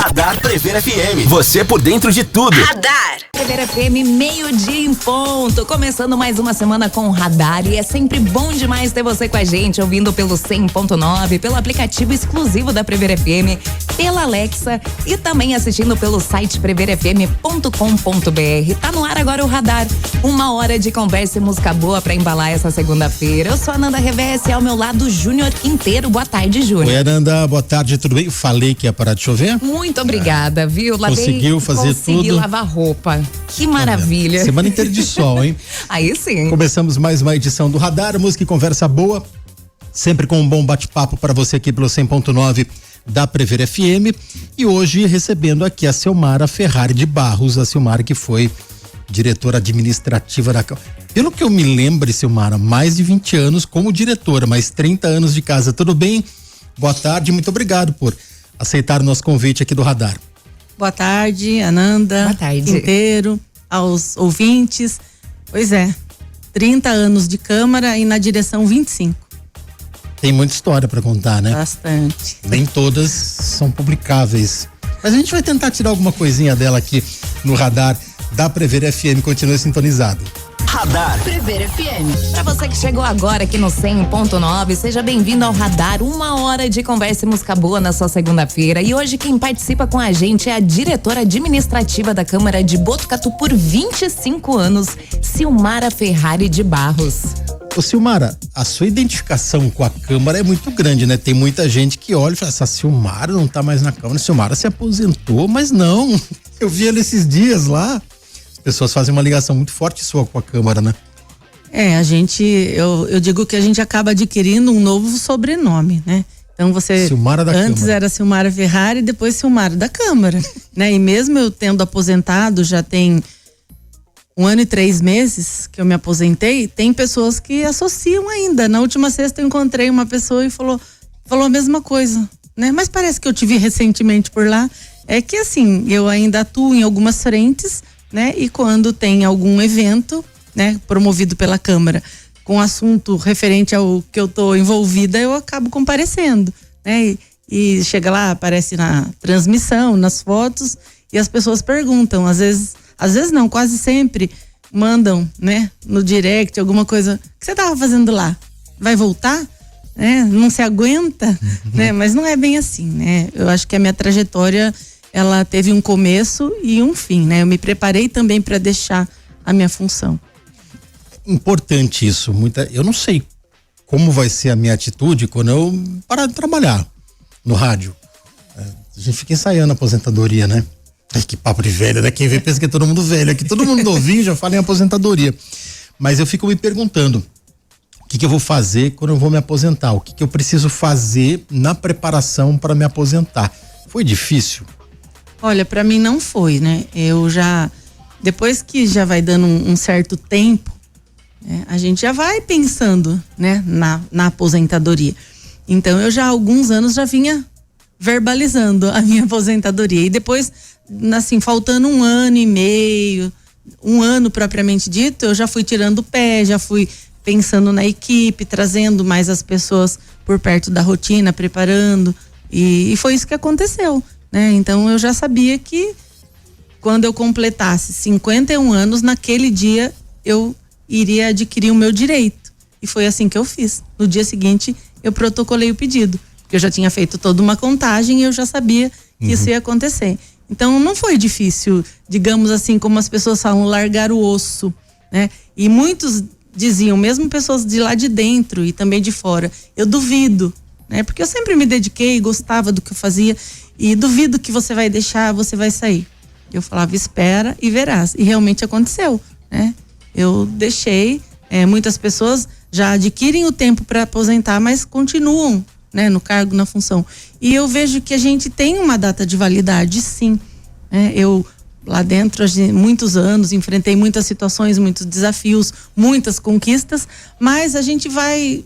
Radar Prever FM. Você por dentro de tudo. Radar Prever FM, meio-dia em ponto. Começando mais uma semana com o Radar. E é sempre bom demais ter você com a gente, ouvindo pelo 100.9, pelo aplicativo exclusivo da Prever FM, pela Alexa e também assistindo pelo site preverfm.com.br. Tá no ar agora o Radar. 1 hora de conversa e música boa pra embalar essa segunda-feira. Eu sou a Ananda Revesse, ao meu lado Júnior Quinteiro. Boa tarde, Júnior. Oi, Ananda, boa tarde, tudo bem? Falei que ia parar de chover. Muito obrigada, viu? Conseguiu fazer tudo. Consegui lavar roupa. Que maravilha. Semana inteira de sol, hein? Aí sim. Começamos mais uma edição do Radar, música e conversa boa. Sempre com um bom bate-papo para você aqui pelo 100.9 da Prever FM. E hoje recebendo aqui a Silmara Ferrari de Barros, a Silmara que foi diretora administrativa da Câmara. Pelo que eu me lembro, Silmara, mais de 20 anos como diretora, mais 30 anos de casa. Tudo bem? Boa tarde, muito obrigado por aceitar o nosso convite aqui do Radar. Boa tarde, Ananda. Boa tarde. Inteiro, aos ouvintes. Pois é, 30 anos de Câmara e na direção 25. Tem muita história para contar, né? Bastante. Nem todas são publicáveis. Mas a gente vai tentar tirar alguma coisinha dela aqui no Radar da Prever FM. Continue sintonizado. Radar Prever FM. Pra você que chegou agora aqui no 100.9, seja bem-vindo ao Radar. 1 hora de conversa e música boa na sua segunda-feira. E hoje quem participa com a gente é a diretora administrativa da Câmara de Botucatu por 25 anos, Silmara Ferrari de Barros. Ô Silmara, a sua identificação com a Câmara é muito grande, né? Tem muita gente que olha e fala, essa Silmara não tá mais na Câmara, a Silmara se aposentou, mas não. Eu vi ela esses dias lá. Pessoas fazem uma ligação muito forte sua com a Câmara, né? Eu digo que a gente acaba adquirindo um novo sobrenome, né? Então você Silmara da antes Câmara. era Silmara Ferrari, depois Silmara da Câmara, né? E mesmo eu tendo aposentado, já tem 1 ano e 3 meses que eu me aposentei, tem pessoas que associam ainda. Na última sexta eu encontrei uma pessoa e falou a mesma coisa, né? Mas parece que eu te vi recentemente por lá. É que assim, eu ainda atuo em algumas frentes, né? E quando tem algum evento, né, promovido pela Câmara, com assunto referente ao que eu tô envolvida, eu acabo comparecendo, né? E chega lá, aparece na transmissão, nas fotos, e as pessoas perguntam, às vezes não, quase sempre mandam, né, no direct alguma coisa, o que você tava fazendo lá? Vai voltar? Né? Não se aguenta, né? Mas não é bem assim, né? Eu acho que a minha trajetória, ela teve um começo e um fim, né? Eu me preparei também para deixar a minha função. Importante isso. Eu não sei como vai ser a minha atitude quando eu parar de trabalhar no rádio. A gente fica ensaiando a aposentadoria, né? Ai, que papo de velho, né? Quem vê pensa que é todo mundo velho. Aqui todo mundo novinho já fala em aposentadoria. Mas eu fico me perguntando, o que eu vou fazer quando eu vou me aposentar? O que eu preciso fazer na preparação para me aposentar? Foi difícil? Olha, para mim não foi, né? Eu já, depois que já vai dando um certo tempo, né, a gente já vai pensando, né, na aposentadoria. Então eu já há alguns anos já vinha verbalizando a minha aposentadoria. E depois, assim, faltando 1 ano e meio, 1 ano propriamente dito, eu já fui tirando o pé, já fui pensando na equipe, trazendo mais as pessoas por perto da rotina, preparando. E foi isso que aconteceu. Né? Então eu já sabia que quando eu completasse 51 anos, naquele dia eu iria adquirir o meu direito. E foi assim que eu fiz. No dia seguinte eu protocolei o pedido, porque eu já tinha feito toda uma contagem e eu já sabia que isso ia acontecer. Então não foi difícil, digamos assim, como as pessoas falam, largar o osso, né? E muitos diziam, mesmo pessoas de lá de dentro e também de fora, eu duvido, né? Porque eu sempre me dediquei, gostava do que eu fazia. E duvido que você vai deixar, você vai sair. Eu falava, espera e verás. E realmente aconteceu, né? Eu deixei, muitas pessoas já adquirem o tempo para aposentar, mas continuam, né, no cargo, na função. E eu vejo que a gente tem uma data de validade, sim. Né? Eu lá dentro, muitos anos, enfrentei muitas situações, muitos desafios, muitas conquistas, mas a gente vai,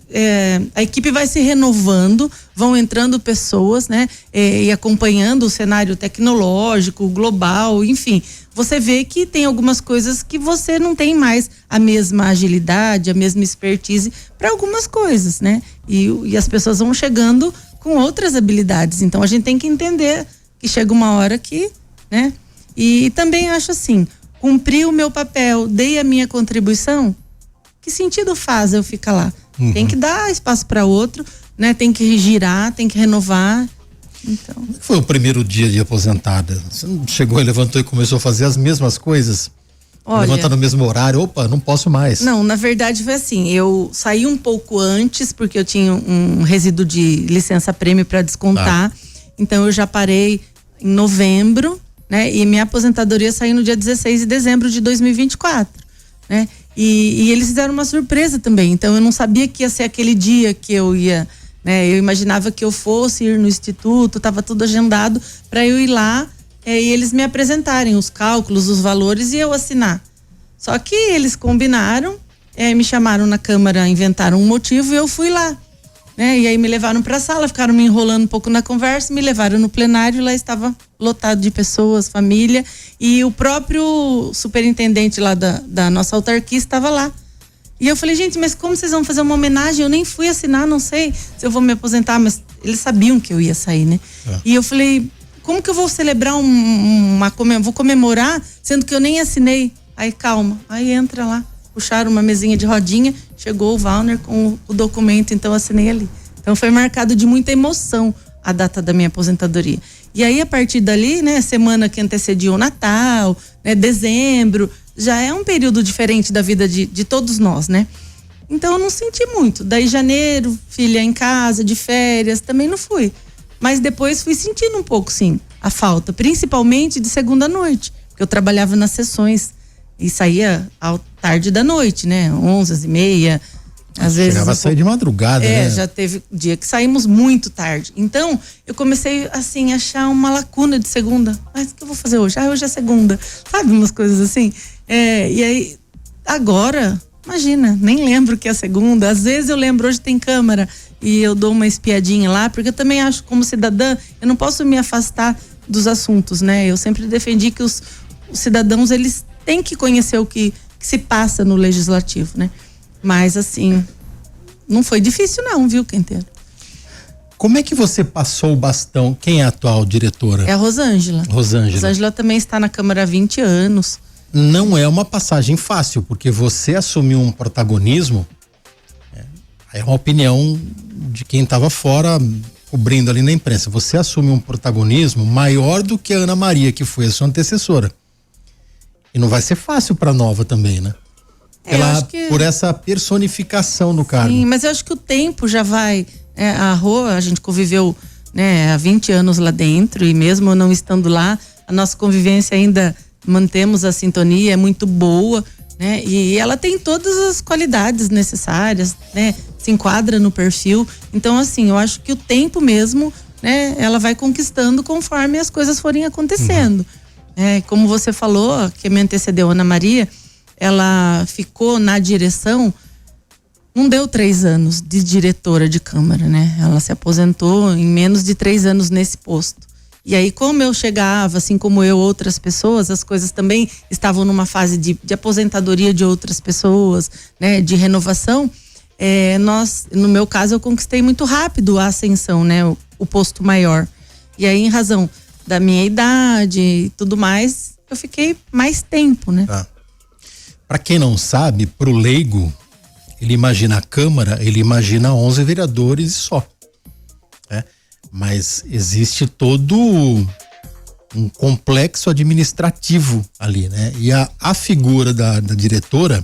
a equipe vai se renovando, vão entrando pessoas, né? E acompanhando o cenário tecnológico, global, enfim, você vê que tem algumas coisas que você não tem mais a mesma agilidade, a mesma expertise para algumas coisas, né? E as pessoas vão chegando com outras habilidades, então a gente tem que entender que chega uma hora que, né? E também acho assim, cumpri o meu papel, dei a minha contribuição, que sentido faz eu ficar lá? Tem que dar espaço para outro, né? Tem que girar, tem que renovar. Então. Como foi o primeiro dia de aposentada? Você não chegou e levantou e começou a fazer as mesmas coisas? Olha, levantar no mesmo horário, opa, não posso mais. Não, na verdade foi assim, eu saí um pouco antes, porque eu tinha um resíduo de licença-prêmio para descontar, então eu já parei em novembro, né? E minha aposentadoria saiu no dia 16 de dezembro de 2024, né? E eles fizeram uma surpresa também, então eu não sabia que ia ser aquele dia que eu ia, né? Eu imaginava que eu fosse ir no instituto, estava tudo agendado para eu ir lá e eles me apresentarem os cálculos, os valores e eu assinar. Só que eles combinaram, me chamaram na Câmara, inventaram um motivo e eu fui lá, né? E aí me levaram para a sala, ficaram me enrolando um pouco na conversa, me levaram no plenário, lá estava lotado de pessoas, família, e o próprio superintendente lá da nossa autarquia estava lá. E eu falei, gente, mas como vocês vão fazer uma homenagem? Eu nem fui assinar, não sei se eu vou me aposentar, mas eles sabiam que eu ia sair, né? E eu falei, como que eu vou celebrar vou comemorar, sendo que eu nem assinei? Aí calma, aí entra lá, puxaram uma mesinha de rodinha, chegou o Valner com o documento, então eu assinei ali. Então foi marcado de muita emoção a data da minha aposentadoria. E aí a partir dali, né, semana que antecedia o Natal, né, dezembro, já é um período diferente da vida de todos nós, né? Então eu não senti muito. Daí janeiro, filha em casa, de férias, também não fui. Mas depois fui sentindo um pouco, sim, a falta, principalmente de segunda noite, porque eu trabalhava nas sessões e saía à tarde da noite, né? 11h30, às vezes. Chegava a sair de madrugada, né? Já teve dia que saímos muito tarde. Então, eu comecei, assim, a achar uma lacuna de segunda. Mas o que eu vou fazer hoje? Hoje é segunda. Sabe, umas coisas assim. E aí, agora, imagina, nem lembro que é segunda. Às vezes eu lembro, hoje tem Câmara e eu dou uma espiadinha lá, porque eu também acho, como cidadã, eu não posso me afastar dos assuntos, né? Eu sempre defendi que os cidadãos, eles têm que conhecer o que se passa no legislativo, né? Mas assim, não foi difícil não, viu, Quinteiro? Como é que você passou o bastão? Quem é a atual diretora? É a Rosângela. Rosângela também está na Câmara há 20 anos. Não é uma passagem fácil, porque você assumiu um protagonismo, é uma opinião de quem estava fora, cobrindo ali na imprensa. Você assume um protagonismo maior do que a Ana Maria, que foi a sua antecessora. E não vai ser fácil para nova também, né? Por essa personificação no cargo. Sim, mas eu acho que o tempo já vai. A gente conviveu, né, há 20 anos lá dentro, e mesmo eu não estando lá, a nossa convivência ainda mantemos a sintonia, é muito boa, né? E ela tem todas as qualidades necessárias, né? Se enquadra no perfil. Então, assim, eu acho que o tempo mesmo, né, ela vai conquistando conforme as coisas forem acontecendo. Como você falou, que me antecedeu, Ana Maria, ela ficou na direção, não deu 3 anos de diretora de Câmara, né? Ela se aposentou em menos de 3 anos nesse posto. E aí, como eu chegava, assim como eu, outras pessoas, as coisas também estavam numa fase de aposentadoria de outras pessoas, né? De renovação. No meu caso, eu conquistei muito rápido a ascensão, né? O posto maior. E aí, em razão da minha idade e tudo mais, eu fiquei mais tempo, né? Para quem não sabe, pro leigo, ele imagina a Câmara, ele imagina 11 vereadores e só, né? Mas existe todo um complexo administrativo ali, né? E a figura da diretora,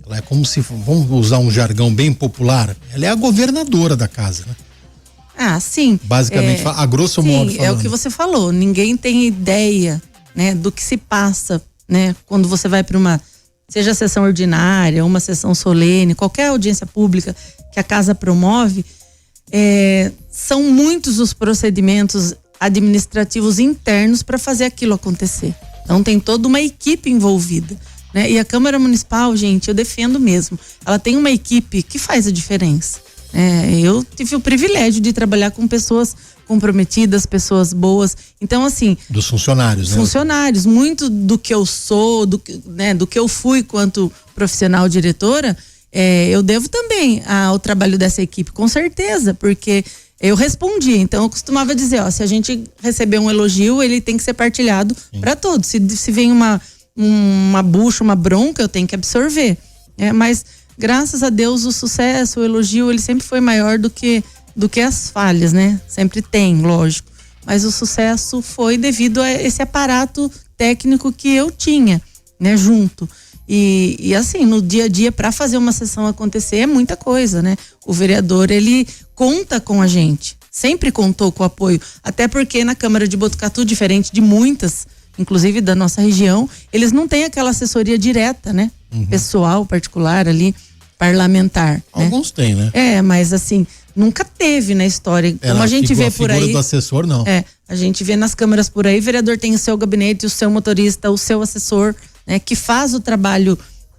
ela é como se, vamos usar um jargão bem popular, ela é a governadora da casa, né? Sim. Basicamente, a grosso modo falando. É o que você falou, ninguém tem ideia, né, do que se passa, né, quando você vai para uma, seja sessão ordinária, uma sessão solene, qualquer audiência pública que a casa promove, são muitos os procedimentos administrativos internos para fazer aquilo acontecer. Então tem toda uma equipe envolvida, né? E a Câmara Municipal, gente, eu defendo mesmo, ela tem uma equipe que faz a diferença. Eu tive o privilégio de trabalhar com pessoas comprometidas, pessoas boas. Então, assim. Dos funcionários, né? Funcionários. Muito do que eu sou, do que eu fui quanto profissional diretora, eu devo também ao trabalho dessa equipe, com certeza, porque Eu respondia, então eu costumava dizer, se a gente receber um elogio, ele tem que ser partilhado para todos. Se vem uma bucha, uma bronca, eu tenho que absorver. Mas graças a Deus o sucesso, o elogio, ele sempre foi maior do que as falhas, né? Sempre tem, lógico. Mas o sucesso foi devido a esse aparato técnico que eu tinha, né? Junto. E assim, no dia a dia, para fazer uma sessão acontecer, é muita coisa, né? O vereador, ele conta com a gente. Sempre contou com o apoio. Até porque na Câmara de Botucatu, diferente de muitas, inclusive da nossa região, eles não têm aquela assessoria direta, né? Pessoal, particular ali, parlamentar. Alguns têm, né? Mas assim, nunca teve na história. Como a gente vê por aí. Do assessor, não. A gente vê nas câmaras por aí, o vereador tem o seu gabinete, o seu motorista, o seu assessor, né? Que faz o trabalho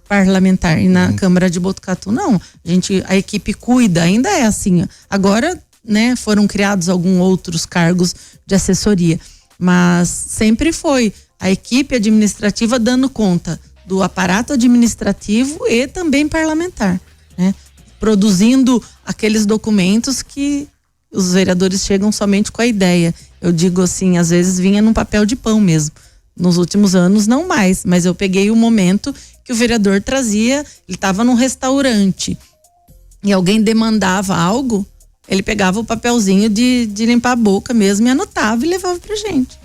parlamentar. E na Câmara de Botucatu, não. A equipe cuida, ainda é assim. Agora, né, foram criados alguns outros cargos de assessoria. Mas sempre foi a equipe administrativa dando conta do aparato administrativo e também parlamentar, né? Produzindo aqueles documentos que os vereadores chegam somente com a ideia. Eu digo assim, às vezes vinha num papel de pão mesmo. Nos últimos anos não mais, mas eu peguei o momento que o vereador trazia, ele estava num restaurante e alguém demandava algo, ele pegava o papelzinho de limpar a boca mesmo e anotava e levava pra gente.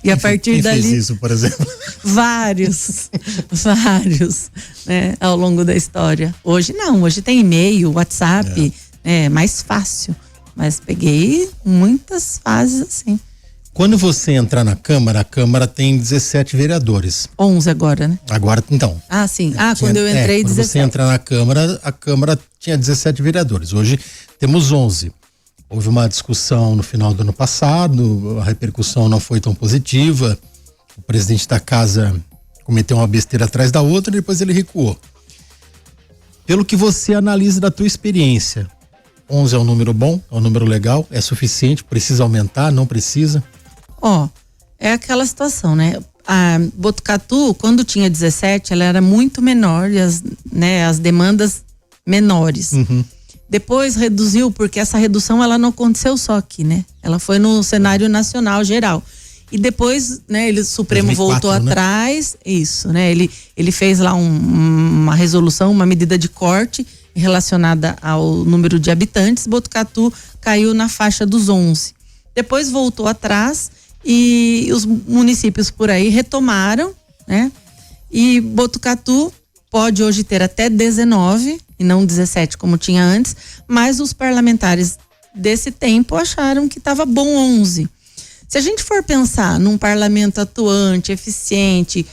E a partir Quem dali. fez isso, por exemplo? Vários, né, ao longo da história. Hoje não, hoje tem e-mail, WhatsApp, mais fácil. Mas peguei muitas fases assim. Quando você entrar na Câmara, a Câmara tem 17 vereadores. 11 agora, né? Agora, então. Sim. Quando eu entrei, quando 17. você entrar na Câmara, a Câmara tinha 17 vereadores. Hoje temos 11. Houve uma discussão no final do ano passado, a repercussão não foi tão positiva. O presidente da casa cometeu uma besteira atrás da outra e depois ele recuou. Pelo que você analisa da tua experiência, 11 é um número bom, é um número legal, é suficiente, precisa aumentar, não precisa? É aquela situação, né? A Botucatu, quando tinha 17, ela era muito menor e as demandas menores. Depois reduziu, porque essa redução ela não aconteceu só aqui, né? Ela foi no cenário nacional geral. E depois, né, o Supremo 2004, voltou atrás, isso, né? Ele fez lá uma resolução, uma medida de corte relacionada ao número de habitantes. Botucatu caiu na faixa dos 11. Depois voltou atrás e os municípios por aí retomaram, né? E Botucatu pode hoje ter até 19 e não 17 como tinha antes, mas os parlamentares desse tempo acharam que estava bom 11. Se a gente for pensar num parlamento atuante, eficiente,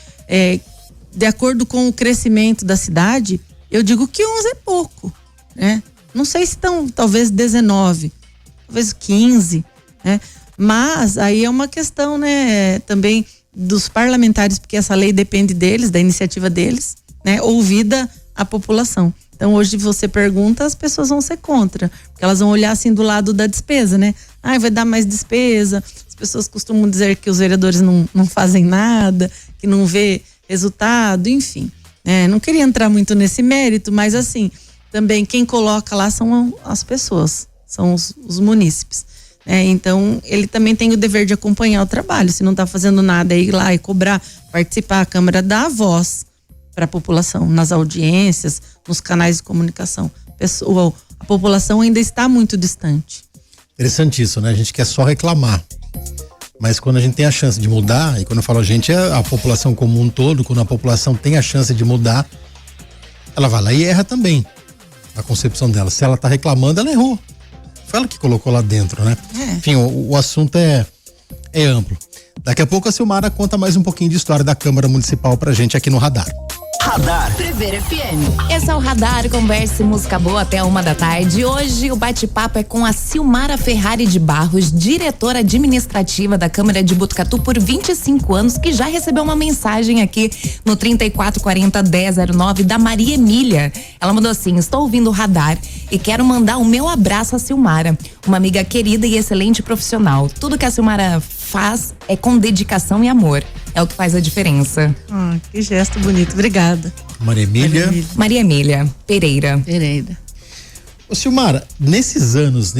de acordo com o crescimento da cidade, eu digo que 11 é pouco, né? Não sei se estão, talvez 19, talvez 15, né? Mas aí é uma questão, né, também dos parlamentares, porque essa lei depende deles, da iniciativa deles, né? Ouvida a população. Então hoje você pergunta, as pessoas vão ser contra, porque elas vão olhar assim do lado da despesa, né? Vai dar mais despesa. As pessoas costumam dizer que os vereadores não fazem nada, que não vê resultado, enfim. Não queria entrar muito nesse mérito, mas assim, também quem coloca lá são as pessoas, são os munícipes. Então, ele também tem o dever de acompanhar o trabalho. Se não está fazendo nada, ir lá e cobrar, participar. A Câmara dá a voz para a população, nas audiências, nos canais de comunicação. A população ainda está muito distante. Interessante isso, né? A gente quer só reclamar. Mas quando a gente tem a chance de mudar, e quando eu falo a gente, é a população como um todo, quando a população tem a chance de mudar, ela vai lá e erra também. A concepção dela. Se ela está reclamando, ela errou. Foi ela que colocou lá dentro, né? Enfim, o assunto é amplo. Daqui a pouco a Silmara conta mais um pouquinho de história da Câmara Municipal pra gente aqui no Radar. Radar. Prever FM. Esse é o Radar, conversa e música boa até 1h da tarde. Hoje o bate-papo é com a Silmara Ferrari de Barros, diretora administrativa da Câmara de Botucatu por 25 anos, que já recebeu uma mensagem aqui no 3440-1009 da Maria Emília. Ela mandou assim: estou ouvindo o Radar e quero mandar o meu abraço à Silmara, uma amiga querida e excelente profissional. Tudo que a Silmara faz é com dedicação e amor. É o que faz a diferença. Que gesto bonito. Obrigada. Maria Emília. Maria Emília Pereira. Ô Silmara, nesses anos,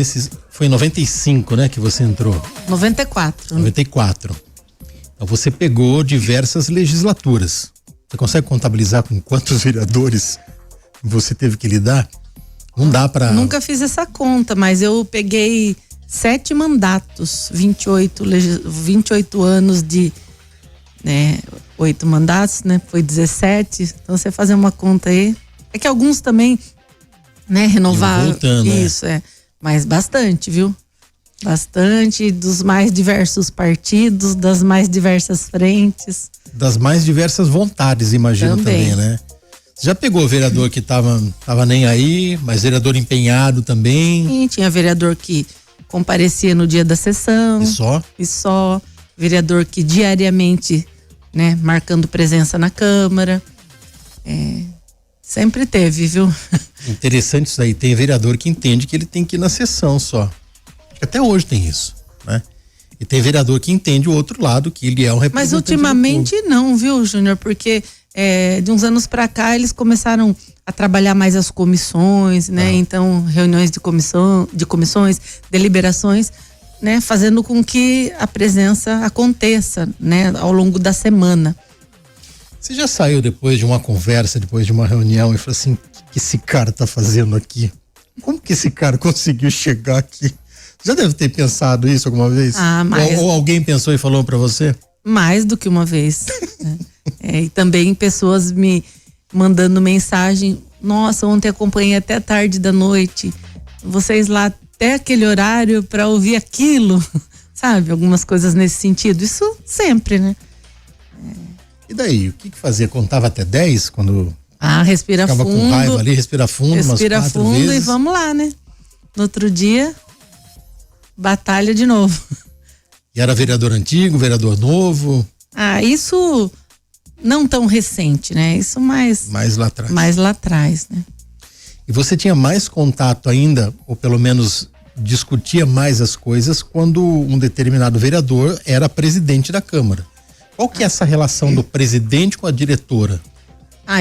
foi em 95, né, que você entrou? 94. 94. Então você pegou diversas legislaturas. Você consegue contabilizar com quantos vereadores você teve que lidar? Não dá pra... Nunca fiz essa conta, mas eu peguei 7 mandatos, 28 anos de, né, 8 mandatos, né, foi 17, então você fazer uma conta aí, é que alguns também, né, renovaram, isso, mas bastante, viu? Bastante, dos mais diversos partidos, das mais diversas frentes. Das mais diversas vontades, imagino também, né? Você já pegou vereador que tava nem aí, mas vereador empenhado também? Sim, tinha vereador que comparecia no dia da sessão. E só. Vereador que diariamente, né, marcando presença na Câmara. Sempre teve, viu? Interessante isso aí. Tem vereador que entende que ele tem que ir na sessão só. Até hoje tem isso, né? E tem vereador que entende o outro lado, que ele é um representante. Mas ultimamente não, viu, Júnior? Porque de uns anos pra cá eles começaram a trabalhar mais as comissões, né? Então, reuniões de comissões, deliberações, né? Fazendo com que a presença aconteça, né? Ao longo da semana. Você já saiu depois de uma conversa, depois de uma reunião e falou assim, o que esse cara tá fazendo aqui? Como que esse cara conseguiu chegar aqui? Já deve ter pensado isso alguma vez? Ou alguém pensou e falou pra você? Mais do que uma vez. E também pessoas me mandando mensagem, nossa, ontem acompanhei até tarde da noite, vocês lá até aquele horário pra ouvir aquilo, sabe? Algumas coisas nesse sentido, isso sempre, né? E daí, o que fazia? Contava até 10 quando... respira fundo. Ficava com raiva ali, respira fundo umas 4 vezes. E vamos lá, né? No outro dia, batalha de novo. E era vereador antigo, vereador novo? Isso não tão recente, né? Isso mais lá atrás. Mais lá atrás, né? E você tinha mais contato ainda, ou pelo menos discutia mais as coisas, quando um determinado vereador era presidente da Câmara. Qual que é essa relação do presidente com a diretora?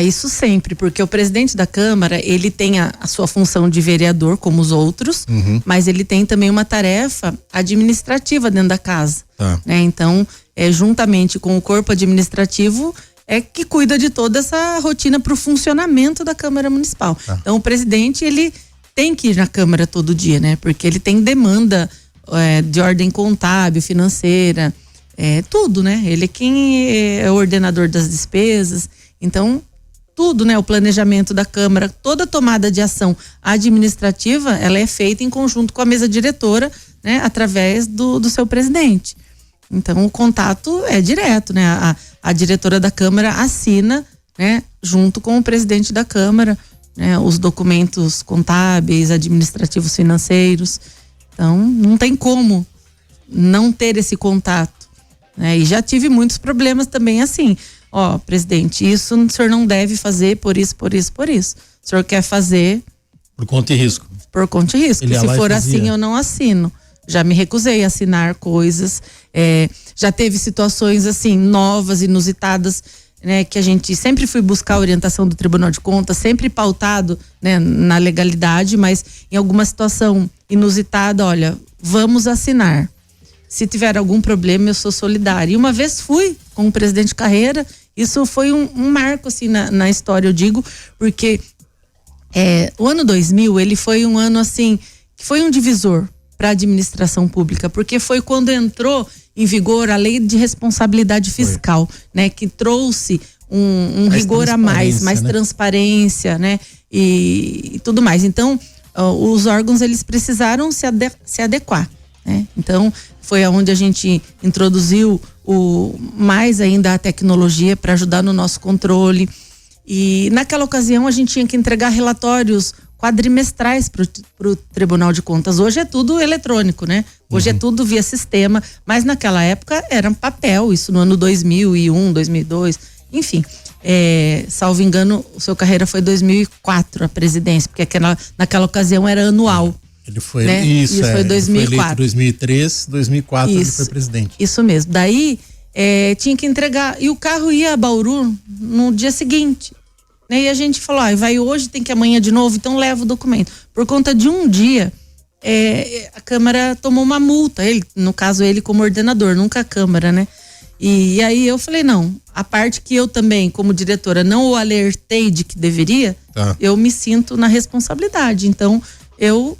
Isso sempre, porque o presidente da Câmara, ele tem a sua função de vereador, como os outros, mas ele tem também uma tarefa administrativa dentro da casa, né? Então, juntamente com o corpo administrativo, que cuida de toda essa rotina para o funcionamento da Câmara Municipal. Então, o presidente, ele tem que ir na Câmara todo dia, né? Porque ele tem demanda de ordem contábil, financeira, tudo, né? Ele é quem é o ordenador das despesas, então tudo, né? O planejamento da Câmara, toda tomada de ação administrativa, ela é feita em conjunto com a mesa diretora, né? Através do seu presidente. Então o contato é direto, né? A diretora da Câmara assina, né? Junto com o presidente da Câmara, né? Os documentos contábeis, administrativos, financeiros. Então não tem como não ter esse contato, né? E já tive muitos problemas também assim. Presidente, isso o senhor não deve fazer por isso. O senhor quer fazer... Por conta e risco. Por conta e risco. Se for assim, eu não assino. Já me recusei a assinar coisas. Já teve situações assim, novas, inusitadas, né? Que a gente sempre foi buscar a orientação do Tribunal de Contas, sempre pautado, né, na legalidade, mas em alguma situação inusitada, olha, vamos assinar. Se tiver algum problema, eu sou solidária. E uma vez fui com o presidente Carreira, isso foi um marco assim na história, eu digo, porque o ano 2000, ele foi um ano assim, que foi um divisor para a administração pública, porque foi quando entrou em vigor a lei de responsabilidade fiscal, né? Que trouxe um rigor a mais transparência, né? E tudo mais. Então, os órgãos, eles precisaram se adequar, né? Então, foi aonde a gente introduziu mais ainda a tecnologia para ajudar no nosso controle. E naquela ocasião a gente tinha que entregar relatórios quadrimestrais pro Tribunal de Contas. Hoje é tudo eletrônico, né? Hoje é tudo via sistema, mas naquela época era papel, isso no ano 2001, 2002, enfim. Salvo engano, o seu Carreira foi 2004 a presidência, porque naquela ocasião era anual. Ele foi, né? Isso foi 2004. Ele foi eleito 2003, 2004 ele foi presidente. Isso mesmo. Daí tinha que entregar, e o carro ia a Bauru no dia seguinte, né? E a gente falou, vai hoje, tem que ir amanhã de novo, então leva o documento. Por conta de um dia, a Câmara tomou uma multa, no caso ele como ordenador, nunca a Câmara, né? E aí eu falei, não, a parte que eu também, como diretora, não o alertei de que deveria, eu me sinto na responsabilidade. Então, eu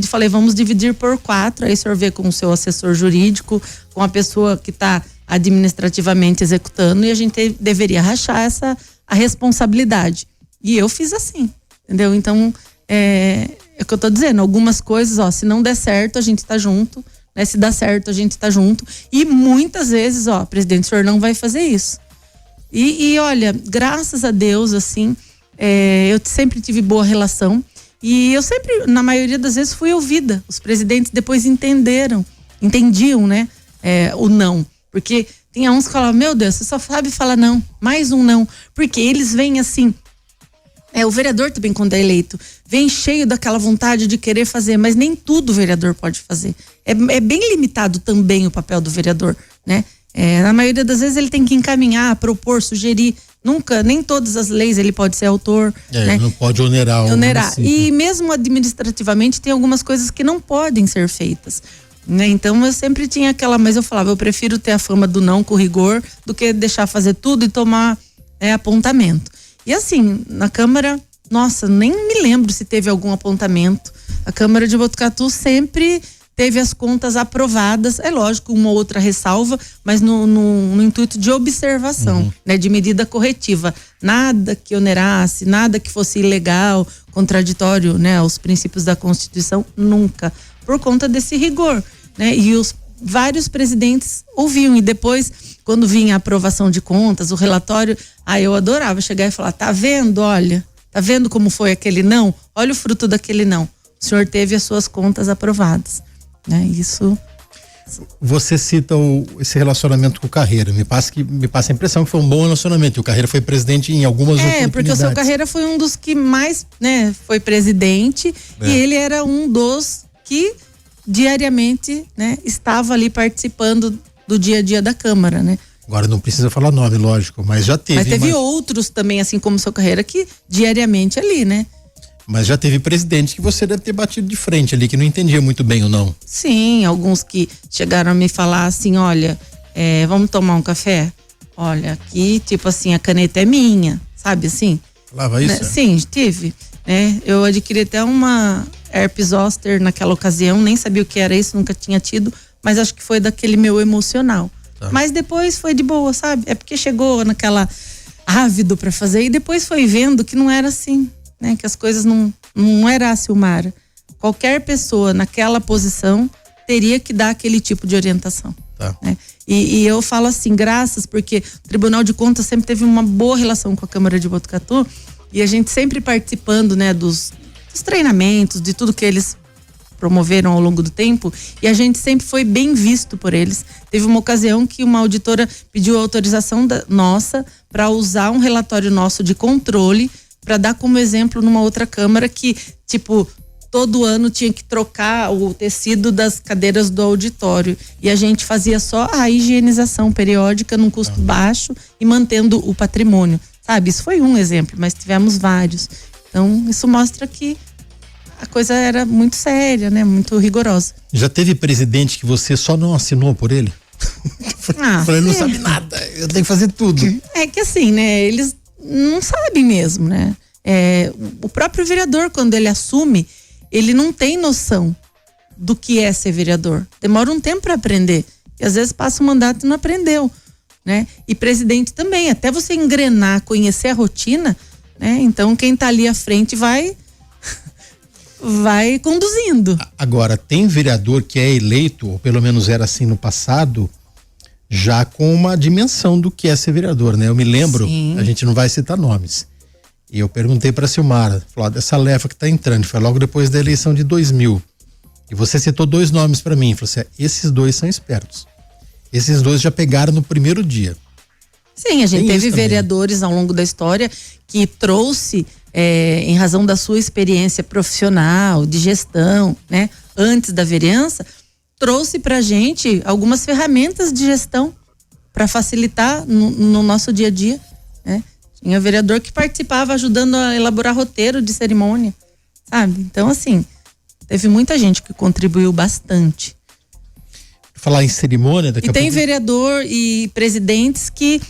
falei, vamos dividir por 4, aí o senhor vê com o seu assessor jurídico, com a pessoa que está administrativamente executando, e a gente deveria rachar a responsabilidade. E eu fiz assim, entendeu? Então, é o que eu tô dizendo, algumas coisas, se não der certo, a gente tá junto, né? Se dá certo, a gente tá junto. E muitas vezes, presidente, o senhor não vai fazer isso. E olha, graças a Deus, assim, eu sempre tive boa relação. E eu sempre, na maioria das vezes, fui ouvida. Os presidentes depois entendiam, né? O não. Porque tinha uns que falavam, meu Deus, você só sabe falar não, mais um não. Porque eles vêm assim, o vereador também, quando é eleito, vem cheio daquela vontade de querer fazer, mas nem tudo o vereador pode fazer. É bem limitado também o papel do vereador, né? Na maioria das vezes ele tem que encaminhar, propor, sugerir. Nunca, nem todas as leis ele pode ser autor. Né? Não pode onerar. E mesmo administrativamente tem algumas coisas que não podem ser feitas. Né? Então eu sempre tinha mas eu falava, eu prefiro ter a fama do não com rigor do que deixar fazer tudo e tomar apontamento. E assim, na Câmara, nossa, nem me lembro se teve algum apontamento. A Câmara de Botucatu sempre teve as contas aprovadas, é lógico, uma ou outra ressalva, mas no intuito de observação, né, de medida corretiva. Nada que onerasse, nada que fosse ilegal, contraditório, né, aos princípios da Constituição, nunca. Por conta desse rigor, né? E os vários presidentes ouviam, e depois, quando vinha a aprovação de contas, o relatório, eu adorava chegar e falar, tá vendo, olha, tá vendo como foi aquele não? Olha o fruto daquele não. O senhor teve as suas contas aprovadas, né? Isso. Você cita esse relacionamento com o Carreira, me passa a impressão que foi um bom relacionamento, e o Carreira foi presidente em algumas oportunidades. Porque o seu Carreira foi um dos que mais, né, foi presidente, e ele era um dos que diariamente, né, estava ali participando do dia a dia da Câmara, né? Agora não precisa falar nome, lógico, mas já teve. Mas teve outros também, assim como o seu Carreira, que diariamente ali, né? Mas já teve presidente que você deve ter batido de frente ali, que não entendia muito bem ou não. Sim, alguns que chegaram a me falar assim, olha, vamos tomar um café? Olha, aqui, tipo assim, a caneta é minha, sabe assim? Falava isso? Né? Sim, tive. Eu adquiri até uma herpes zoster naquela ocasião, nem sabia o que era isso, nunca tinha tido, mas acho que foi daquele meu emocional. Tá. Mas depois foi de boa, sabe? É porque chegou naquela ávido pra fazer e depois foi vendo que não era assim, né? Que as coisas não era a Silmara. Qualquer pessoa naquela posição teria que dar aquele tipo de orientação. Tá. Né? E eu falo assim, graças, porque o Tribunal de Contas sempre teve uma boa relação com a Câmara de Botucatu, e a gente sempre participando, né, dos treinamentos, de tudo que eles promoveram ao longo do tempo, e a gente sempre foi bem visto por eles. Teve uma ocasião que uma auditora pediu autorização nossa para usar um relatório nosso de controle para dar como exemplo numa outra Câmara que, tipo, todo ano tinha que trocar o tecido das cadeiras do auditório, e a gente fazia só a higienização periódica num custo baixo e mantendo o patrimônio, sabe? Isso foi um exemplo, mas tivemos vários. Então, isso mostra que a coisa era muito séria, né? Muito rigorosa. Já teve presidente que você só não assinou por ele? Ele não sabe nada, eu tenho que fazer tudo. É que assim, né? Eles não sabem mesmo, né? O próprio vereador, quando ele assume, ele não tem noção do que é ser vereador. Demora um tempo para aprender. E às vezes passa o mandato e não aprendeu, né? E presidente também, até você engrenar, conhecer a rotina, né? Então quem tá ali à frente vai conduzindo. Agora, tem vereador que é eleito, ou pelo menos era assim no passado, já com uma dimensão do que é ser vereador, né? Eu me lembro, sim, a gente não vai citar nomes, e eu perguntei pra Silmara, falou, dessa leva que tá entrando, foi logo depois da eleição de 2000, e você citou 2 nomes pra mim, falou assim, esses 2 são espertos, esses 2 já pegaram no primeiro dia. Sim, a gente teve vereadores ao longo da história que trouxe, em razão da sua experiência profissional, de gestão, né, antes da vereança, trouxe pra gente algumas ferramentas de gestão para facilitar no nosso dia a dia, né? Tinha vereador que participava ajudando a elaborar roteiro de cerimônia, sabe? Então, assim, teve muita gente que contribuiu bastante. Falar em cerimônia daqui a pouco. E tem vereador e presidentes que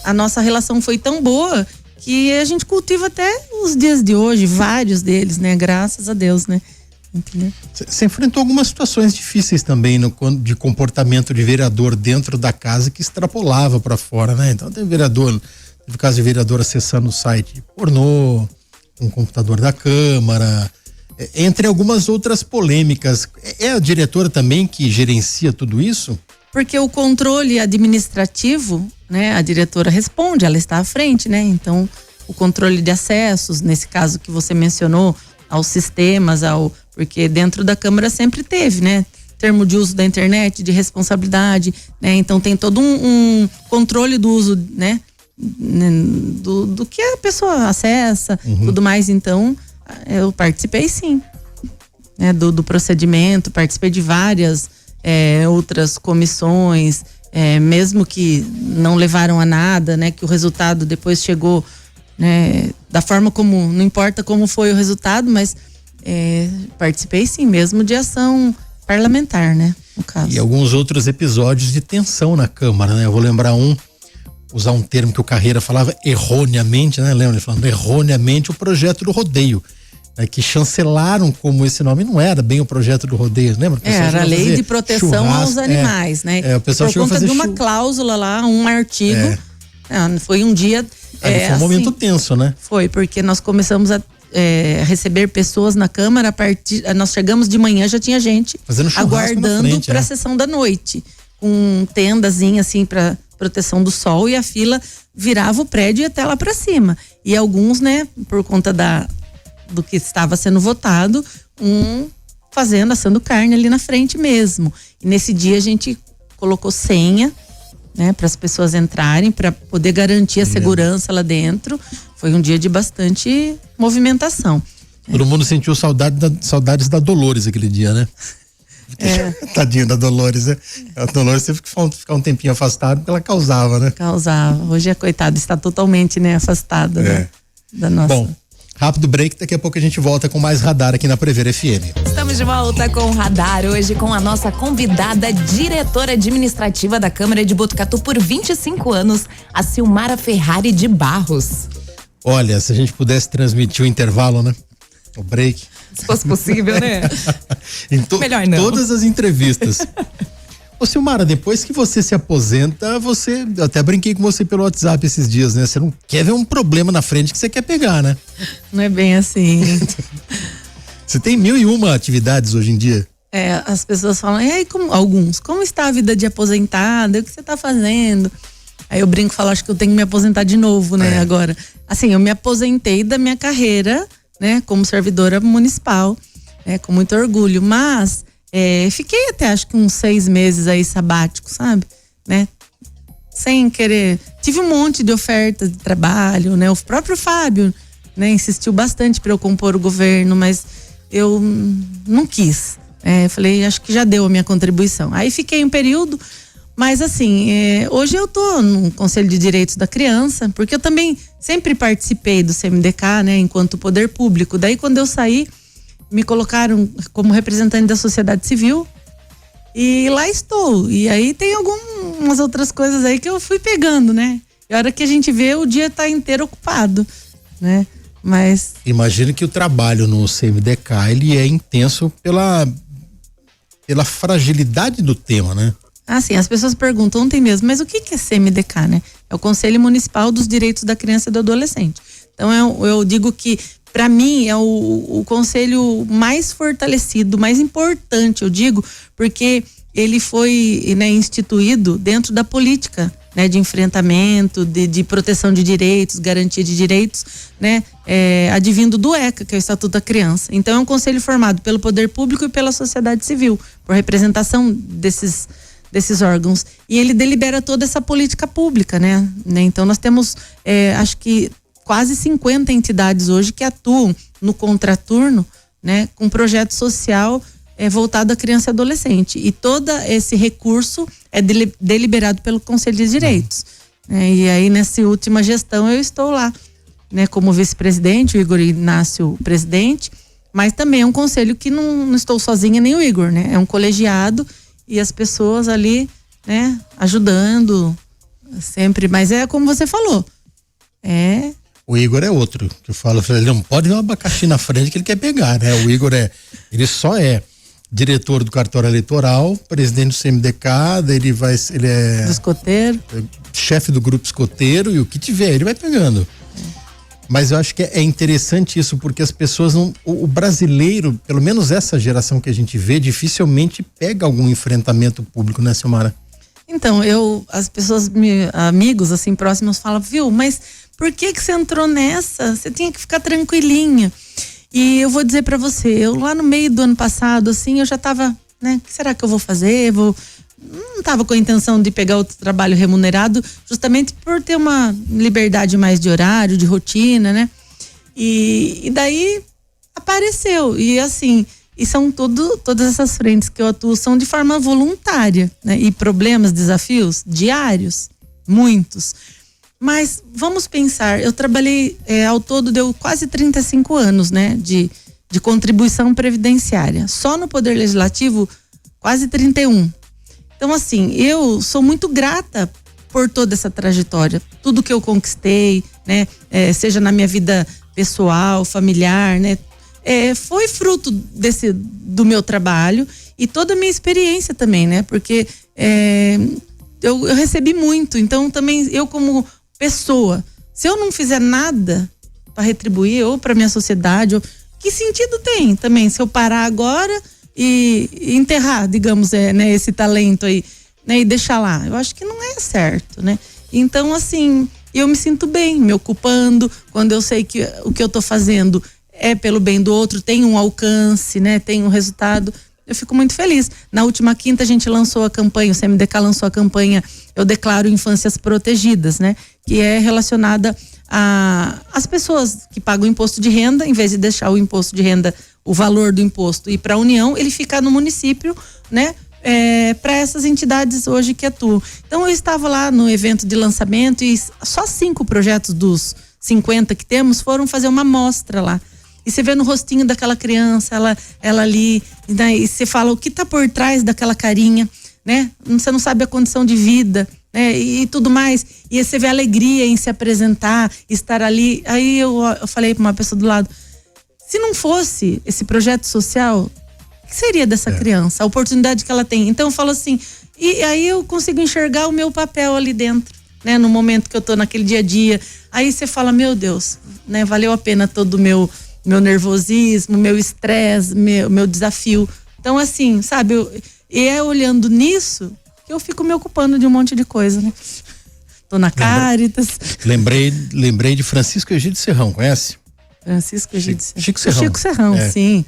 a nossa relação foi tão boa que a gente cultiva até os dias de hoje, vários deles, né? Graças a Deus, né? Entendeu? Você enfrentou algumas situações difíceis também de comportamento de vereador dentro da casa que extrapolava para fora, né? Então teve caso de vereador acessando o site pornô, com o computador da Câmara, entre algumas outras polêmicas. É a diretora também que gerencia tudo isso? Porque o controle administrativo, né? A diretora responde, ela está à frente, né? Então, o controle de acessos, nesse caso que você mencionou, aos sistemas, porque dentro da Câmara sempre teve, né? Termo de uso da internet, de responsabilidade, né? Então tem todo um controle do uso, né? Do que a pessoa acessa, tudo mais. Então, eu participei sim, né? Do procedimento, participei de várias outras comissões, mesmo que não levaram a nada, né? Que o resultado depois chegou, né, da forma como, não importa como foi o resultado, mas participei sim, mesmo de ação parlamentar, né, no caso. E alguns outros episódios de tensão na Câmara, né? Eu vou lembrar usar um termo que o Carreira falava erroneamente, né? Lembra? Ele falando erroneamente o projeto do rodeio, né? Que chancelaram como esse nome não era bem o projeto do rodeio, lembra? Era a lei de proteção aos animais, né? O pessoal por conta de uma cláusula lá, um artigo, foi um dia... foi um momento tenso, né? Foi, porque nós começamos a receber pessoas na Câmara, nós chegamos de manhã, já tinha gente aguardando para a sessão da noite, com tendazinha assim para proteção do sol, e a fila virava o prédio e até lá para cima. E alguns, né, por conta do que estava sendo votado, assando carne ali na frente mesmo. E nesse dia a gente colocou senha, né, para as pessoas entrarem, para poder garantir a segurança lá dentro. Foi um dia de bastante movimentação. Todo mundo sentiu saudades da Dolores aquele dia, né? Tadinha da Dolores, né? A Dolores teve que ficar um tempinho afastada porque ela causava, né? Causava. Hoje coitada, está totalmente, né, afastada da nossa. Bom, rápido break, daqui a pouco a gente volta com mais Radar aqui na Prever FM. Estamos de volta com o Radar, hoje com a nossa convidada, diretora administrativa da Câmara de Botucatu por 25 anos, a Silmara Ferrari de Barros. Olha, se a gente pudesse transmitir o intervalo, né? O break. Se fosse possível, né? Melhor não. Todas as entrevistas. Ô Silmara, depois que você se aposenta, eu até brinquei com você pelo WhatsApp esses dias, né? Você não quer ver um problema na frente que você quer pegar, né? Não é bem assim. Você tem 1001 atividades hoje em dia? As pessoas falam, como está a vida de aposentada? O que você está fazendo? Aí eu brinco e falo, acho que eu tenho que me aposentar de novo, né? Agora, assim, eu me aposentei da minha carreira, né? Como servidora municipal, né? Com muito orgulho, mas fiquei até acho que uns 6 meses aí sabático, sabe? Né? Sem querer. Tive um monte de ofertas de trabalho, né? O próprio Fábio, né? Insistiu bastante para eu compor o governo, mas eu não quis. Eu falei, acho que já deu a minha contribuição. Aí fiquei um período, mas assim, hoje eu tô no Conselho de Direitos da Criança, porque eu também sempre participei do CMDK, né? Enquanto poder público. Daí quando eu saí, me colocaram como representante da sociedade civil e lá estou. E aí tem algumas outras coisas aí que eu fui pegando, né? E a hora que a gente vê, o dia tá inteiro ocupado, né? Mas... Imagino que o trabalho no CMDK, ele é intenso pela fragilidade do tema, né? Sim, as pessoas perguntam ontem mesmo, mas o que é CMDK, né? É o Conselho Municipal dos Direitos da Criança e do Adolescente. Então eu digo que para mim é o conselho mais fortalecido, mais importante, eu digo, porque ele foi, né, instituído dentro da política, né, de enfrentamento, de proteção de direitos, garantia de direitos, né, advindo do ECA, que é o Estatuto da Criança. Então é um conselho formado pelo poder público e pela sociedade civil, por representação desses órgãos, e ele delibera toda essa política pública, né? Então nós temos, acho que quase 50 entidades hoje que atuam no contraturno, né? Com projeto social voltado à criança e adolescente, e todo esse recurso é deliberado pelo Conselho de Direitos. E aí nessa última gestão eu estou lá, né? Como vice-presidente, o Igor Inácio presidente, Mas também é um conselho que não estou sozinha, nem o Igor, né? É um colegiado e as pessoas ali, né, ajudando sempre. Mas é como você falou. O Igor é outro, que eu falo, ele não pode ver um abacaxi na frente que ele quer pegar, né? O Igor ele só é diretor do cartório eleitoral, presidente do CMDK, ele é do escoteiro, chefe do grupo escoteiro, e o que tiver, ele vai pegando. Mas eu acho que é interessante isso, porque as pessoas o brasileiro, pelo menos essa geração que a gente vê, dificilmente pega algum enfrentamento público, né, Silmara? Então, as pessoas, amigos assim próximos falam, viu, mas por que você entrou nessa? Você tinha que ficar tranquilinha. E eu vou dizer pra você, eu lá no meio do ano passado, assim, eu já tava, né, o que será que eu vou fazer? Não tava com a intenção de pegar outro trabalho remunerado, justamente por ter uma liberdade mais de horário, de rotina, né? E daí apareceu, e assim, e são todas essas frentes que eu atuo são de forma voluntária, né? E problemas, desafios diários, muitos. Mas vamos pensar, eu trabalhei, ao todo deu quase 35 anos, né? De contribuição previdenciária. Só no Poder Legislativo, quase 31. Então, assim, eu sou muito grata por toda essa trajetória. Tudo que eu conquistei, né? Seja na minha vida pessoal, familiar, né? Foi fruto do meu trabalho e toda a minha experiência também, né? Porque eu recebi muito. Então, também, eu como pessoa, se eu não fizer nada para retribuir ou para minha sociedade, que sentido tem também se eu parar agora e enterrar, digamos, né, esse talento aí, né, e deixar lá? Eu acho que não é certo, né? Então, assim, eu me sinto bem me ocupando quando eu sei que o que eu tô fazendo é pelo bem do outro, tem um alcance, né? Tem um resultado. Eu fico muito feliz. Na última quinta a gente lançou a campanha, o CMDK lançou a campanha Eu Declaro Infâncias Protegidas, né? Que é relacionada às pessoas que pagam imposto de renda, em vez de deixar o imposto de renda, o valor do imposto ir para a União, ele fica no município, né? Para essas entidades hoje que atuam. Então eu estava lá no evento de lançamento e só 5 projetos dos 50 que temos foram fazer uma mostra lá. E você vê no rostinho daquela criança, ela ali, né? E você fala o que tá por trás daquela carinha, né? Você não sabe a condição de vida, né? E tudo mais. E você vê a alegria em se apresentar, estar ali. Aí eu falei para uma pessoa do lado, se não fosse esse projeto social, o que seria dessa criança? A oportunidade que ela tem. Então eu falo assim, e aí eu consigo enxergar o meu papel ali dentro, né? No momento que eu tô naquele dia a dia. Aí você fala, meu Deus, né? Valeu a pena todo o meu nervosismo, meu estresse, meu desafio. Então, assim, sabe, olhando nisso que eu fico me ocupando de um monte de coisa, né? Tô na Caritas. Lembrei de Francisco Egídio Serrão, conhece? Francisco Egídio Serrão. Chico Serrão. Chico Serrão, sim.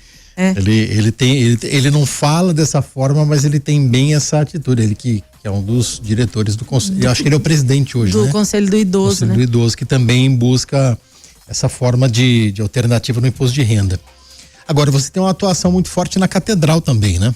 Ele não fala dessa forma, mas ele tem bem essa atitude. Ele que é um dos diretores do conselho. Eu acho que ele é o presidente hoje, do né? Conselho do Idoso, Conselho né? do Idoso, que também busca essa forma de alternativa no imposto de renda. Agora, você tem uma atuação muito forte na catedral também, né?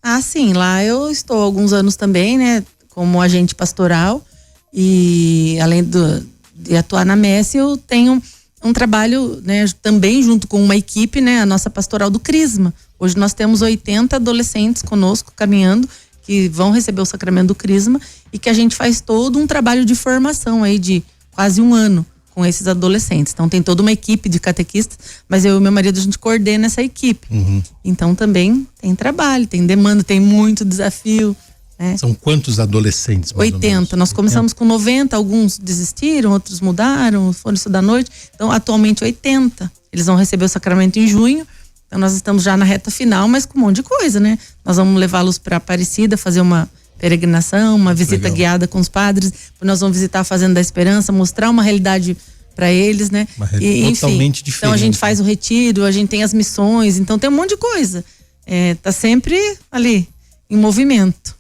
Ah, sim, lá eu estou há alguns anos também, né? Como agente pastoral, e além de atuar na messe, eu tenho um trabalho, né? Também junto com uma equipe, né? A nossa pastoral do Crisma. Hoje nós temos 80 adolescentes conosco caminhando, que vão receber o sacramento do Crisma, e que a gente faz todo um trabalho de formação aí de quase um ano com esses adolescentes. Então tem toda uma equipe de catequistas, mas eu e meu marido a gente coordena essa equipe. Então também tem trabalho, tem demanda, tem muito desafio, né? São quantos adolescentes? 80. Nós começamos com 90, alguns desistiram, outros mudaram, foram estudar à noite. Então atualmente 80. Eles vão receber o sacramento em junho. Então nós estamos já na reta final, mas com um monte de coisa, né? Nós vamos levá-los para Aparecida, fazer uma peregrinação, uma visita guiada com os padres. Nós vamos visitar a Fazenda da Esperança, mostrar uma realidade para eles, né? Totalmente diferente. Então a gente faz o retiro, a gente tem as missões, então tem um monte de coisa. Tá sempre ali, em movimento.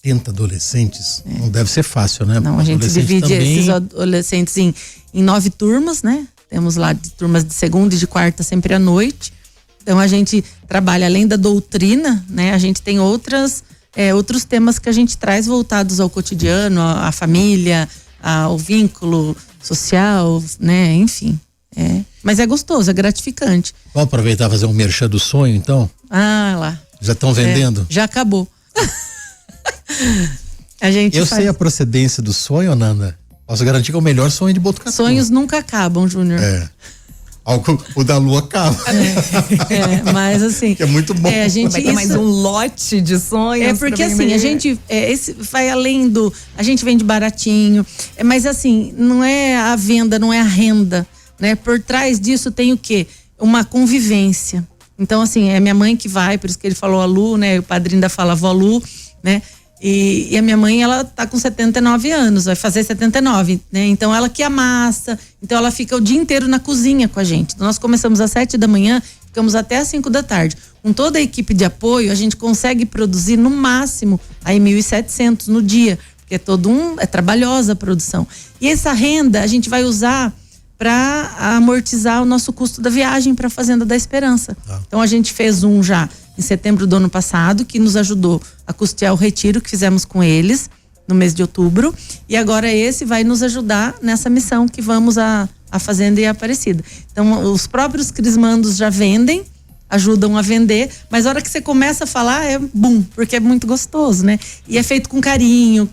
80 adolescentes, não deve ser fácil, né? Não, a gente divide esses adolescentes em 9 turmas, né? Temos lá turmas de segunda e de quarta sempre à noite. Então a gente trabalha além da doutrina, né? A gente tem outros temas que a gente traz voltados ao cotidiano, à família, ao vínculo social, né? Enfim, Mas é gostoso, é gratificante. Vamos aproveitar e fazer um merchan do sonho, então? Ah, lá. Já estão vendendo? Já acabou. Eu sei a procedência do sonho, Nanda. Posso garantir que é o melhor sonho de Botucatu. Sonhos nunca acabam, Júnior. O da Lua acaba. Mas assim. Que é muito bom. A gente vai ter mais um lote de sonhos. Porque assim, a gente esse vai além do. A gente vende baratinho. Mas assim, não é a venda, não é a renda. Né? Por trás disso tem o quê? Uma convivência. Então, assim, é minha mãe que vai, por isso que ele falou a Lu, né? O padrinho ainda fala vó Lu, né? E a minha mãe, ela tá com 79 anos, vai fazer 79, né? Então ela que amassa, então ela fica o dia inteiro na cozinha com a gente. Então, nós começamos às 7 da manhã, ficamos até às 5 da tarde. Com toda a equipe de apoio, a gente consegue produzir no máximo aí 1.700 no dia, porque é trabalhosa a produção. E essa renda a gente vai usar para amortizar o nosso custo da viagem para a Fazenda da Esperança. Então a gente fez um já em setembro do ano passado, que nos ajudou a custear o retiro que fizemos com eles no mês de outubro, e agora esse vai nos ajudar nessa missão que vamos à Fazenda e à Aparecida. Então os próprios crismandos já vendem, ajudam a vender, mas a hora que você começa a falar é bum, porque é muito gostoso, né? E é feito com carinho,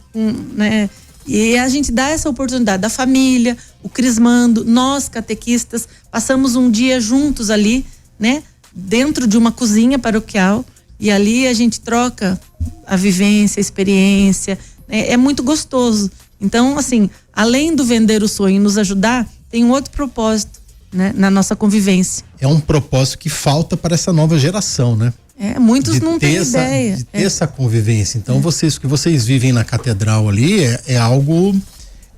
né? E a gente dá essa oportunidade da família, o crismando, nós catequistas, passamos um dia juntos ali, né? Dentro de uma cozinha paroquial, e ali a gente troca a vivência, a experiência, né? É muito gostoso. Então, assim, além do vender o sonho e nos ajudar, tem um outro propósito, né? Na nossa convivência. É um propósito que falta para essa nova geração, né? Muitos não têm ideia. De ter essa convivência. Então, o que vocês vivem na catedral ali é algo,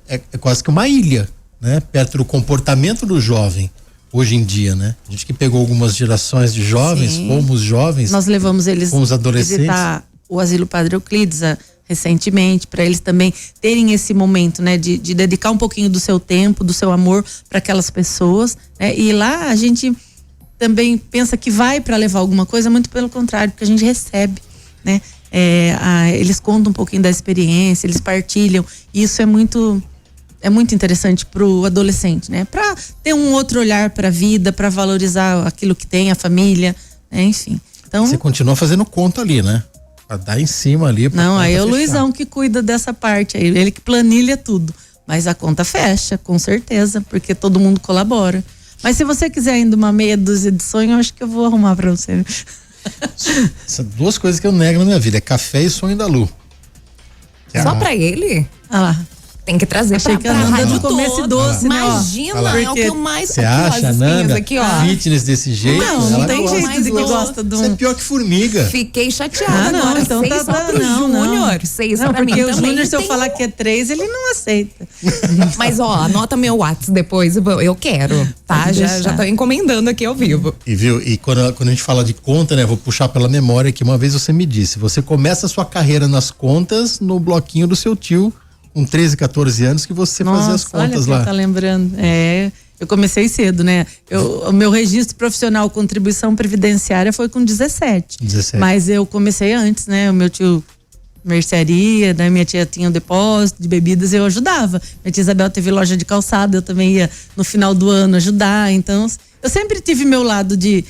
é quase que uma ilha, né? Perto do comportamento do jovem. Hoje em dia, né? A gente que pegou algumas gerações de jovens, fomos jovens. Nós levamos eles fomos adolescentes. Visitar o Asilo Padre Euclides recentemente, para eles também terem esse momento, né? De dedicar um pouquinho do seu tempo, do seu amor para aquelas pessoas, né? E lá a gente também pensa que vai para levar alguma coisa, muito pelo contrário, porque a gente recebe, né? Eles contam um pouquinho da experiência, eles partilham, e isso é muito interessante pro adolescente, né? Para ter um outro olhar para a vida, para valorizar aquilo que tem, a família, né? Enfim. Então, você continua fazendo conta ali, né? Pra dar em cima ali. Não, aí é o Luizão que cuida dessa parte, aí ele que planilha tudo. Mas a conta fecha, com certeza, porque todo mundo colabora. Mas se você quiser ainda uma meia dúzia de sonho, eu acho que eu vou arrumar pra você. São duas coisas que eu nego na minha vida, é café e sonho da Lu. Só pra ele? Ah lá. Tem que trazer pra rádio comesse doce, né? Imagina, é o que eu mais você acha, Nanda, aqui, ó. fitness desse jeito? Não tem jeito de que gosta de um... Você é pior que formiga. Fiquei chateada agora. Então 6 só pro Júnior. 6 pra mim também. Porque o Júnior, se eu falar que é 3, ele não aceita. Mas, ó, anota meu WhatsApp depois, eu quero, tá? Já tô encomendando aqui ao vivo. E quando a gente fala de conta, né? Vou puxar pela memória que uma vez você me disse, você começa a sua carreira nas contas no bloquinho do seu tio, com 13, 14 anos, que você fazia as contas olha lá. Tá lembrando. Eu comecei cedo, né? O meu registro profissional, contribuição previdenciária, foi com 17. Mas eu comecei antes, né? O meu tio mercearia, daí minha tia tinha um depósito de bebidas, eu ajudava. Minha tia Isabel teve loja de calçado, eu também ia no final do ano ajudar. Então, eu sempre tive meu lado de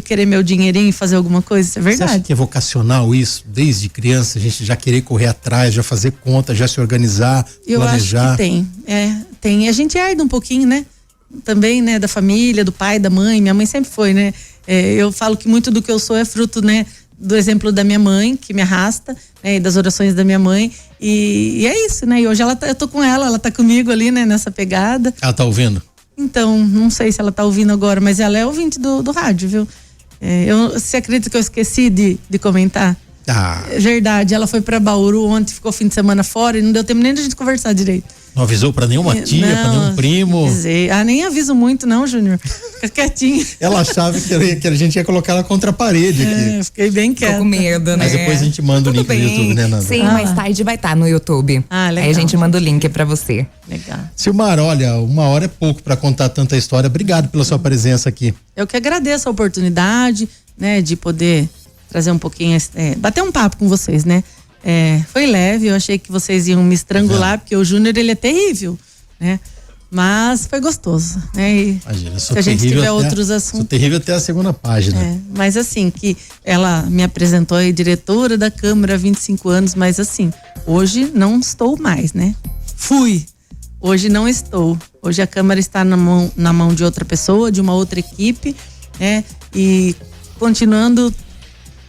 querer meu dinheirinho e fazer alguma coisa, isso é verdade. Você acha que é vocacional isso? Desde criança, a gente já querer correr atrás, já fazer conta, já se organizar, planejar? Eu acho que tem. E a gente herda um pouquinho, né? Também, né? Da família, do pai, da mãe. Minha mãe sempre foi, né? Eu falo que muito do que eu sou é fruto, né? Do exemplo da minha mãe, que me arrasta, né? E das orações da minha mãe. E é isso, né? E hoje eu tô com ela tá comigo ali, né? Nessa pegada. Ela tá ouvindo? Então, não sei se ela tá ouvindo agora, mas ela é ouvinte do rádio, viu? Você acredita que eu esqueci de comentar? Verdade, ela foi pra Bauru ontem, ficou fim de semana fora e não deu tempo nem de a gente conversar direito. Não avisou pra nenhuma tia, pra nenhum primo? Avisei. Nem aviso muito não, Júnior. Fica quietinho. Ela achava que a gente ia colocar ela contra a parede aqui. Fiquei bem quieta. Tô com medo, né? Mas depois a gente manda o link no YouTube, né, Nanda? Sim, mais tarde vai estar no YouTube. Legal. Aí a gente manda o link pra você. Legal. Silmar, olha, 1 hora é pouco pra contar tanta história. Obrigado pela sua presença aqui. Eu que agradeço a oportunidade, né, de poder trazer um pouquinho, bater um papo com vocês, né? Foi leve, eu achei que vocês iam me estrangular, porque o Júnior, ele é terrível, né? Mas foi gostoso, né? E Imagina, se a gente tiver outros assuntos. Sou terrível até a segunda página. Mas assim, que ela me apresentou aí diretora da Câmara há 25 anos, mas assim, hoje não estou mais, né? Fui. Hoje não estou. Hoje a Câmara está na mão de outra pessoa, de uma outra equipe, né? E continuando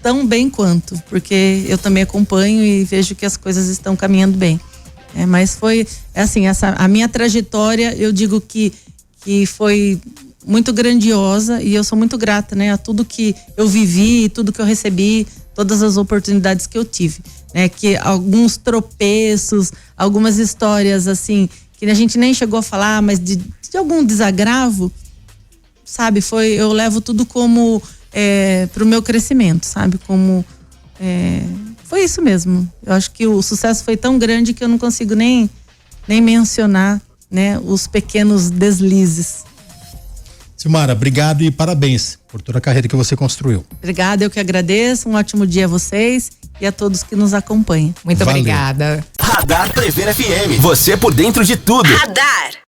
tão bem quanto, porque eu também acompanho e vejo que as coisas estão caminhando bem. Mas foi assim, a minha trajetória, eu digo que foi muito grandiosa e eu sou muito grata, né, a tudo que eu vivi, tudo que eu recebi, todas as oportunidades que eu tive, né, que alguns tropeços, algumas histórias assim, que a gente nem chegou a falar, mas de algum desagravo, sabe, eu levo tudo como pro meu crescimento, sabe, como foi isso mesmo. Eu acho que o sucesso foi tão grande que eu não consigo nem mencionar, né, os pequenos deslizes. Silmara, obrigado e parabéns por toda a carreira que você construiu. Obrigada, eu que agradeço. Um ótimo dia a vocês e a todos que nos acompanham. Muito obrigada. Radar Prevê FM. Você por dentro de tudo. Radar.